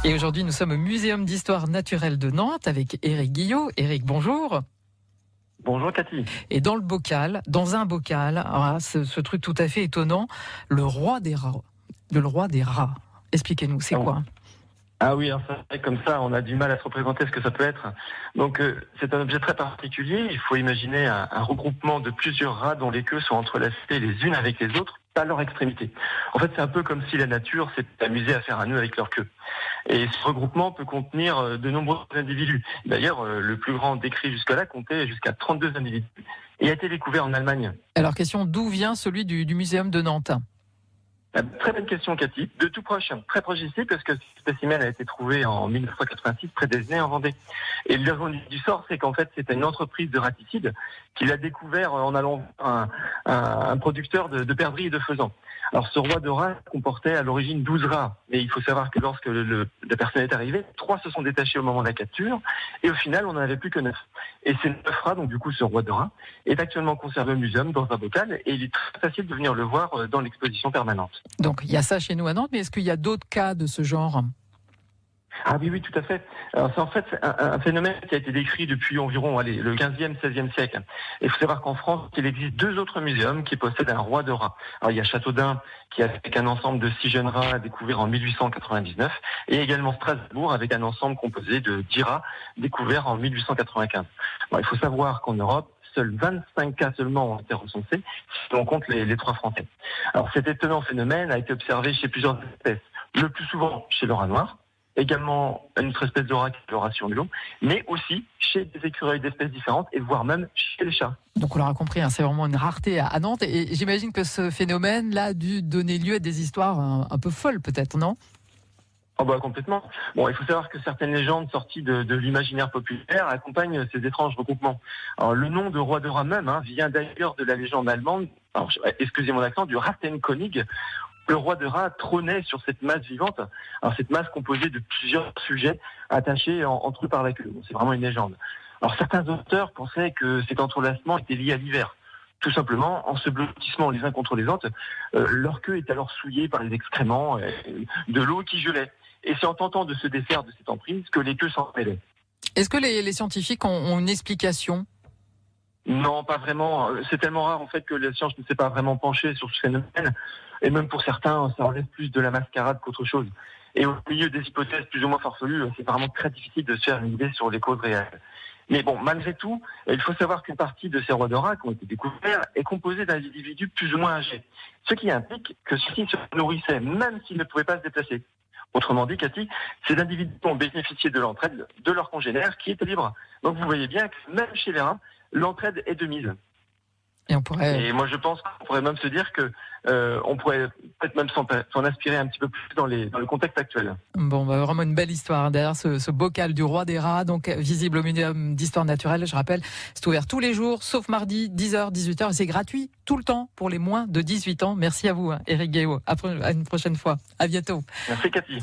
Et aujourd'hui, nous sommes au Muséum d'Histoire Naturelle de Nantes avec Éric Guillot. Éric, bonjour. Bonjour Cathy. Et dans un bocal, ce truc tout à fait étonnant, le roi des rats. Le roi des rats. Expliquez-nous, c'est quoi ? Ah oui, alors c'est vrai, comme ça, on a du mal à se représenter ce que ça peut être. Donc c'est un objet très particulier. Il faut imaginer un regroupement de plusieurs rats dont les queues sont entrelacées les unes avec les autres à leur extrémité. En fait, c'est un peu comme si la nature s'était amusée à faire un nœud avec leur queue. Et ce regroupement peut contenir de nombreux individus. D'ailleurs, le plus grand décrit jusque-là comptait jusqu'à 32 individus et a été découvert en Allemagne. Alors, question, d'où vient celui du Muséum de Nantes ? Très bonne question, Cathy. De tout proche, très proche ici, parce que ce spécimen a été trouvé en 1986 près d'Esnay en Vendée. Et l'ironie du sort, c'est qu'en fait, c'était une entreprise de raticides qui l'a découvert en allant un producteur de perdrix et de faisans. Alors, ce roi de rats comportait à l'origine 12 rats. Mais il faut savoir que lorsque la personne est arrivée, 3 se sont détachés au moment de la capture. Et au final, on n'en avait plus que 9. Et ces 9 rats, donc du coup, ce roi de rats, est actuellement conservé au muséum dans un bocal. Et il est très facile de venir le voir dans l'exposition permanente. Donc, il y a ça chez nous à Nantes, mais est-ce qu'il y a d'autres cas de ce genre ? Ah oui, tout à fait. Alors c'est en fait un phénomène qui a été décrit depuis environ le 15e, 16e siècle. Et il faut savoir qu'en France, il existe 2 autres muséums qui possèdent un roi de rats. Alors il y a Châteaudun, qui avec un ensemble de 6 jeunes rats découverts en 1899, et également Strasbourg avec un ensemble composé de 10 rats découverts en 1895. Alors, il faut savoir qu'en Europe, seuls 25 cas seulement ont été recensés, si on compte les 3 français. Alors cet étonnant phénomène a été observé chez plusieurs espèces, le plus souvent chez le rat noir, également une autre espèce de rat qui est le rat sur mulot, mais aussi chez des écureuils d'espèces différentes et voire même chez les chats. Donc on l'aura compris, c'est vraiment une rareté à Nantes et j'imagine que ce phénomène-là a dû donner lieu à des histoires un peu folles peut-être, non ? Oh bah complètement. Bon, il faut savoir que certaines légendes sorties de l'imaginaire populaire accompagnent ces étranges regroupements. Alors le nom de roi de rat même vient d'ailleurs de la légende allemande, excusez mon accent, du Rastenkönig. Le roi de rat trônait sur cette masse vivante. Alors cette masse composée de plusieurs sujets attachés entre eux par la queue. Bon, c'est vraiment une légende. Alors certains auteurs pensaient que cet entrelacement était lié à l'hiver. Tout simplement, en se blottissant les uns contre les autres, leur queue est alors souillée par les excréments de l'eau qui gelait. Et c'est en tentant de se défaire de cette emprise que les queues s'en mêlaient. Est-ce que les scientifiques ont une explication ? Non, pas vraiment. C'est tellement rare en fait que la science ne s'est pas vraiment penchée sur ce phénomène. Et même pour certains, ça relève plus de la mascarade qu'autre chose. Et au milieu des hypothèses plus ou moins farfelues, c'est vraiment très difficile de se faire une idée sur les causes réelles. Mais bon, malgré tout, il faut savoir qu'une partie de ces rois de rats qui ont été découverts est composée d'individus plus ou moins âgés. Ce qui implique que ceux-ci se nourrissaient même s'ils ne pouvaient pas se déplacer. Autrement dit, Cathy, ces individus ont bénéficié de l'entraide de leurs congénères qui étaient libres. Donc vous voyez bien que même chez les rats, l'entraide est de mise. Et moi je pense qu'on pourrait même se dire que on pourrait peut-être même s'en inspirer un petit peu plus dans le contexte actuel. Bon, vraiment une belle histoire derrière ce bocal du roi des rats, donc visible au Muséum d'Histoire Naturelle. Je rappelle, c'est ouvert tous les jours, sauf mardi, 10h, 18h, et c'est gratuit tout le temps pour les moins de 18 ans. Merci à vous, Éric Guillot. À une prochaine fois. À bientôt. Merci, Cathy.